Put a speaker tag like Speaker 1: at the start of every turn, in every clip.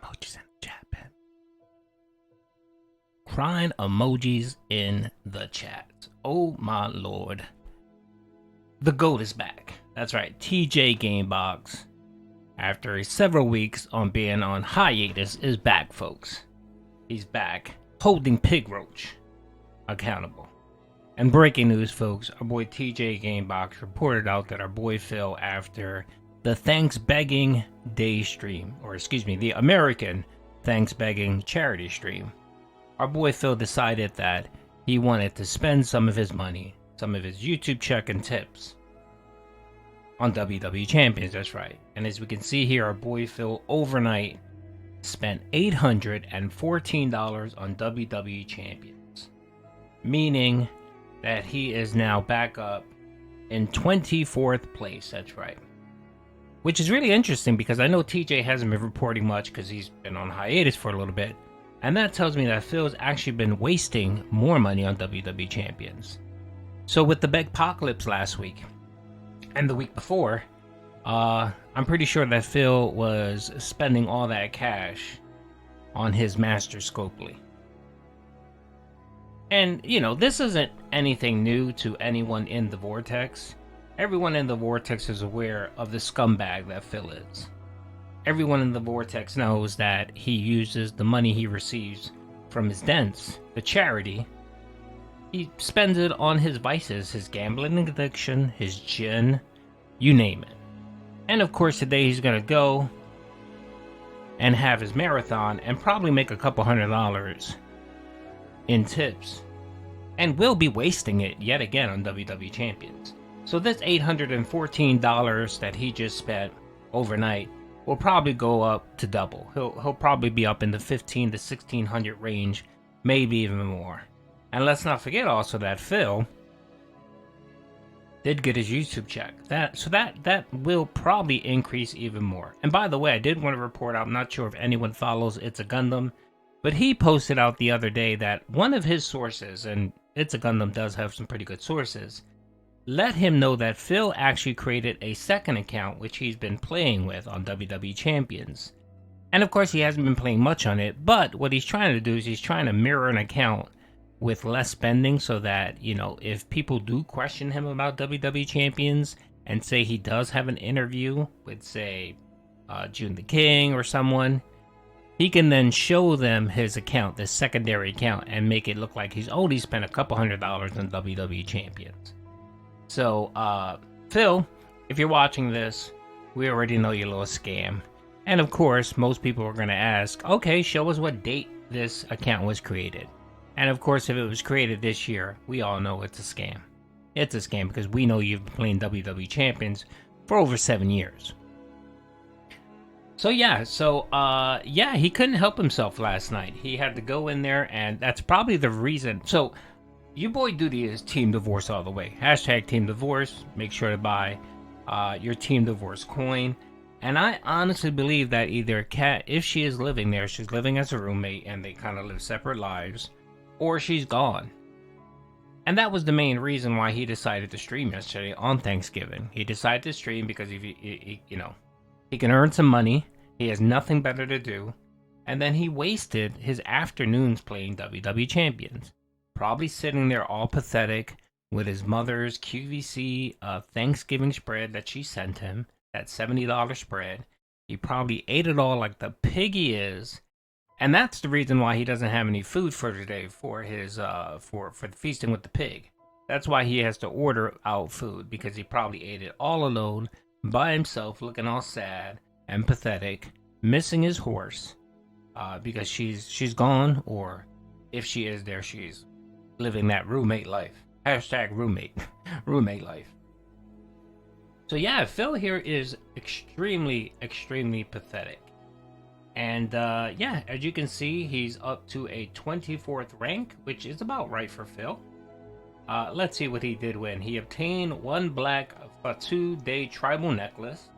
Speaker 1: emojis in the chat, man. Crying emojis in the chat. Oh my lord. The GOAT is back. That's right, TJ Gamebox, after several weeks on being on hiatus, is back, folks. He's back, holding Pig Roach accountable. And breaking news, folks, our boy TJ Gamebox reported out that our boy Phil, after the Thanks Begging Day stream, or excuse me, the American Thanks Begging charity stream, our boy Phil decided that he wanted to spend some of his money, some of his YouTube check and tips on WWE Champions, that's right. And as we can see here, our boy Phil overnight spent $814 on WWE Champions, meaning that he is now back up in 24th place, that's right. Which is really interesting because I know TJ hasn't been reporting much because he's been on hiatus for a little bit, and that tells me that Phil's actually been wasting more money on WWE Champions. So with the Begpocalypse last week, and the week before, I'm pretty sure that Phil was spending all that cash on his Master Scopely. And, you know, this isn't anything new to anyone in the Vortex. Everyone in the Vortex is aware of the scumbag that Phil is. Everyone in the Vortex knows that he uses the money he receives from his dents, the charity. He spends it on his vices, his gambling addiction, his gin, you name it. And of course today he's gonna go and have his marathon and probably make a couple $100 in tips. And will be wasting it yet again on WWE Champions. So this $814 that he just spent overnight will probably go up to double. He'll probably be up in the $1,500 to $1,600 range, maybe even more. And let's not forget also that Phil did get his YouTube check. That will probably increase even more. And by the way, I did want to report out, I'm not sure if anyone follows It's a Gundam, but he posted out the other day that one of his sources, and It's a Gundam does have some pretty good sources, let him know that Phil actually created a second account which he's been playing with on WWE Champions. And of course he hasn't been playing much on it, but what he's trying to do is he's trying to mirror an account with less spending so that, you know, if people do question him about WWE Champions and say he does have an interview with, say, June the King or someone, he can then show them his account, this secondary account, and make it look like he's only spent a couple $100 on WWE Champions. So, Phil, if you're watching this, we already know your little scam. And of course, most people are going to ask, okay, show us what date this account was created. And of course, if it was created this year, we all know it's a scam. It's a scam because we know you've been playing WWE Champions for over 7 years. So yeah, he couldn't help himself last night. He had to go in there, and that's probably the reason. So, your boy Duty is Team Divorce all the way. Hashtag Team Divorce. Make sure to buy your Team Divorce coin. And I honestly believe that either Kat, if she is living there, she's living as a roommate and they kind of live separate lives, or she's gone. And that was the main reason why he decided to stream yesterday on Thanksgiving. He decided to stream because he can earn some money. He has nothing better to do. And then he wasted his afternoons playing WWE Champions. Probably sitting there all pathetic with his mother's QVC Thanksgiving spread that she sent him, that $70 spread. He probably ate it all like the pig he is. And that's the reason why he doesn't have any food for today for his for the feasting with the pig. That's why he has to order out food, because he probably ate it all alone by himself, looking all sad and pathetic, missing his horse because she's gone, or if she is there, she's living that roommate life. Hashtag roommate life. So yeah, Phil here is extremely pathetic. And yeah, as you can see, he's up to a 24th rank, which is about right for Phil. Let's see what he did win. He obtained one black Fatu Day tribal necklace.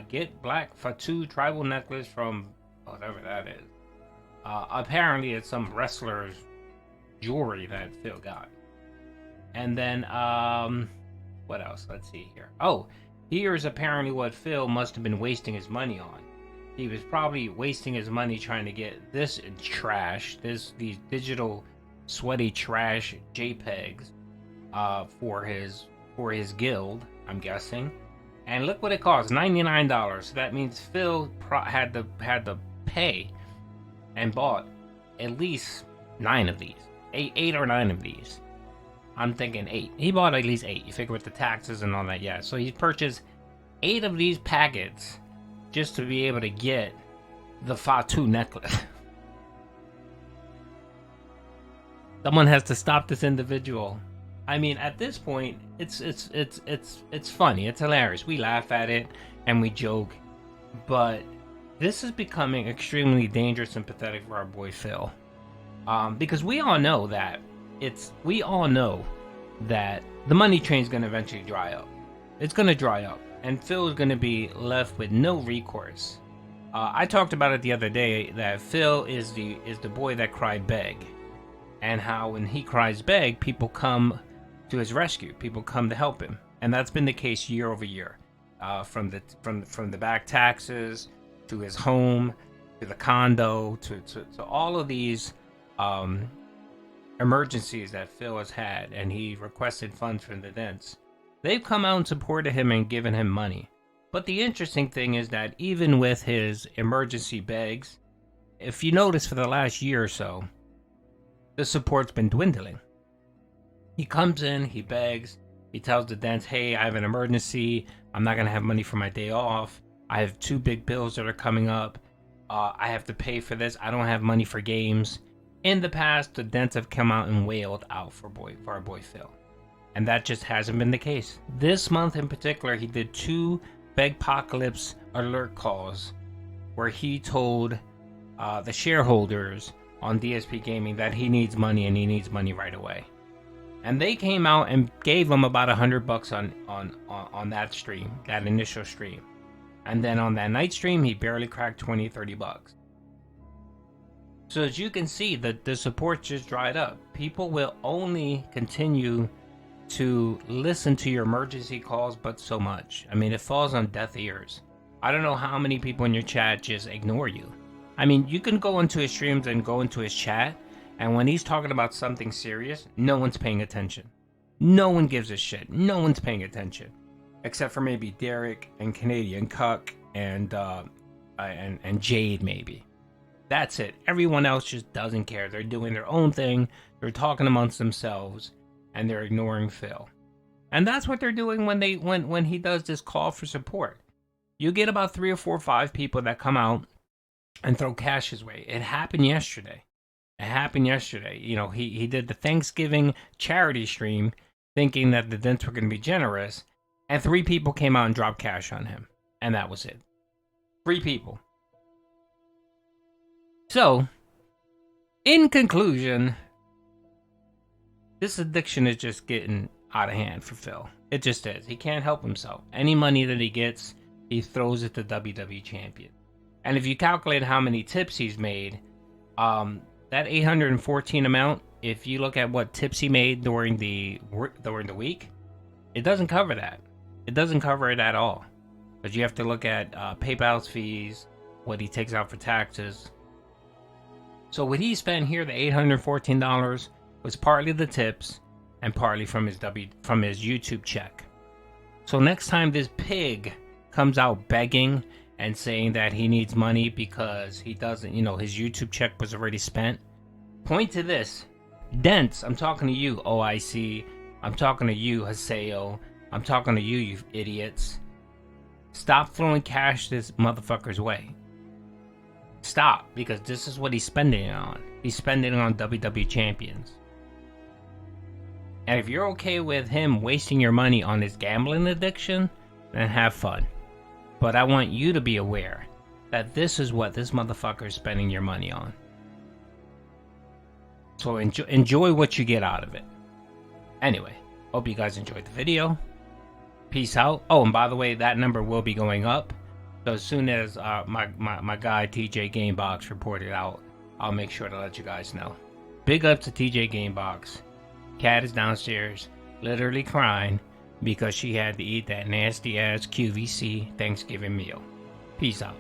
Speaker 1: Get black Fatu tribal necklace from whatever that is. Apparently it's some wrestler's jewelry that Phil got. And then, what else? Let's see here. Oh, here's apparently what Phil must have been wasting his money on. He was probably wasting his money trying to get this trash, these digital sweaty trash JPEGs, for his guild, I'm guessing. And look what it costs, $99. So that means Phil had to pay and bought at least 9 of these, eight or 9 of these. I'm thinking 8. He bought at least 8. You figure with the taxes and all that, yeah. So he purchased 8 of these packets just to be able to get the Fatu necklace. Someone has to stop this individual. I mean, at this point, it's funny. It's hilarious. We laugh at it and we joke, but this is becoming extremely dangerous and pathetic for our boy Phil, because we all know that the money train is going to eventually dry up. It's going to dry up, and Phil is going to be left with no recourse. I talked about it the other day that Phil is the boy that cried beg, and how when he cries beg, people come to his rescue. People come to help him, and that's been the case year over year, from the back taxes to his home to the condo to all of these emergencies that Phil has had, and he requested funds from the dents. They've come out and supported him and given him money. But the interesting thing is that even with his emergency begs, if you notice for the last year or so, the support's been dwindling. He comes in, he begs, he tells the dents, hey, I have an emergency, I'm not going to have money for my day off, I have 2 big bills that are coming up, I have to pay for this, I don't have money for games. In the past, the dents have come out and wailed out for our boy Phil. And that just hasn't been the case. This month in particular, he did 2 Begpocalypse alert calls where he told the shareholders on DSP Gaming that he needs money and he needs money right away. And they came out and gave him about $100 on that stream, that initial stream. And then on that night stream, he barely cracked $20-30. So as you can see, the support just dried up. People will only continue to listen to your emergency calls, but so much. I mean, it falls on deaf ears. I don't know how many people in your chat just ignore you. I mean, you can go into his streams and go into his chat, and when he's talking about something serious, no one's paying attention. No one gives a shit. No one's paying attention. Except for maybe Derek and Canadian Cuck and Jade, maybe. That's it. Everyone else just doesn't care. They're doing their own thing. They're talking amongst themselves, and they're ignoring Phil. And that's what they're doing when he does this call for support. You get about 3 or 4 or 5 people that come out and throw cash his way. It happened yesterday. You know, he did the Thanksgiving charity stream thinking that the dents were going to be generous, and 3 people came out and dropped cash on him. And that was it. 3 people. So, in conclusion, this addiction is just getting out of hand for Phil. It just is. He can't help himself. Any money that he gets, he throws it to WWE champion. And if you calculate how many tips he's made, that 814 amount, if you look at what tips he made during the week, it doesn't cover that. It doesn't cover it at all. But you have to look at PayPal's fees, what he takes out for taxes. So what he spent here, the $814, was partly the tips and partly from his YouTube check. So next time this pig comes out begging and saying that he needs money because he doesn't, you know, his YouTube check was already spent, point to this. Dents, I'm talking to you, OIC. I'm talking to you, Haseo. I'm talking to you, you idiots. Stop throwing cash this motherfucker's way. Stop, because this is what he's spending it on. He's spending it on WWE champions. And if you're okay with him wasting your money on his gambling addiction, then have fun. But I want you to be aware that this is what this motherfucker is spending your money on. So enjoy what you get out of it. Anyway, hope you guys enjoyed the video. Peace out. Oh, and by the way, that number will be going up. So as soon as my guy TJ Gamebox reported out, I'll make sure to let you guys know. Big up to TJ Gamebox. Cat is downstairs, literally crying because she had to eat that nasty ass QVC Thanksgiving meal. Peace out.